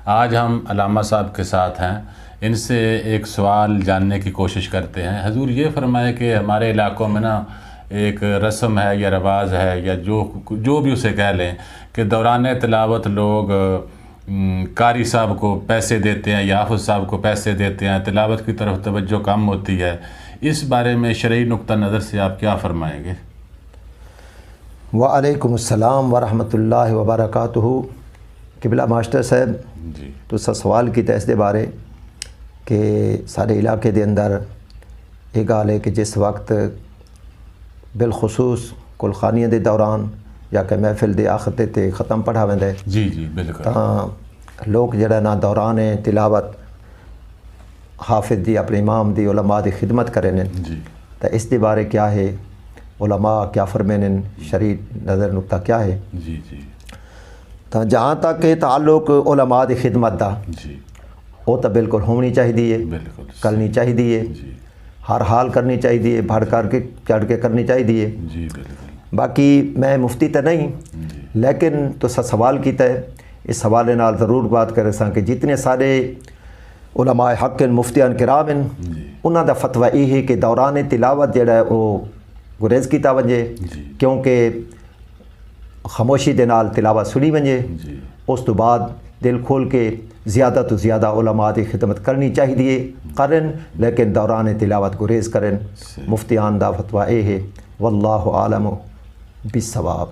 آج ہم علامہ صاحب کے ساتھ ہیں، ان سے ایک سوال جاننے کی کوشش کرتے ہیں۔ حضور یہ فرمائے کہ ہمارے علاقوں میں نا ایک رسم ہے یا رواج ہے یا جو بھی اسے کہہ لیں کہ دوران تلاوت لوگ قاری صاحب کو پیسے دیتے ہیں یا حافظ صاحب کو پیسے دیتے ہیں، تلاوت کی طرف توجہ کم ہوتی ہے۔ اس بارے میں شرعی نقطہ نظر سے آپ کیا فرمائیں گے؟ وعلیکم السلام ورحمۃ اللہ وبرکاتہ۔ قبلہ ماسٹر صاحب جی تو سوال کیتا اس دے بارے کہ سارے علاقے دے اندر یہ گل ہے کہ جس وقت بالخصوص کلخانیاں دے دوران یا کہ محفل دے آخر تے ختم پڑھا ویندا ہے جی جی بالکل، تاں لوگ جڑا نا دوران تلاوت حافظ دی اپنے امام دی علماء دی خدمت کریں جی تو اس دے بارے کیا ہے، علماء کیا فرمائیں، شرعی نظر نقطہ کیا ہے؟ جی جی تو جہاں تک کہ تعلق علماء دی خدمت دا جی وہ تو بالکل ہونی چاہیے، بالکل کرنی چاہیے، جی ہر حال کرنی چاہیے، بڑھ کر کے چڑھ کے کرنی چاہیے۔ جی بالکل باقی میں مفتی تو نہیں جی لیکن تو سوال کیتا ہے، اس حوالے نال ضرور بات کرے ساں کہ جتنے سارے علماء حق مفتیان کرام جی انہاں دا فتویٰ یہ ہے کہ دوران تلاوت جڑا ہے وہ گریز کیتا ونجے، جی کیونکہ خاموشی دے نال تلاوت سنی ونجے، جی اس تو بعد دل کھول کے زیادہ تو زیادہ علماء دی خدمت کرنی چاہیے کرن، لیکن دوران تلاوت گریز کرن۔ مفتیان دا فتویٰ یہ ہے، واللہ عالم بالصواب۔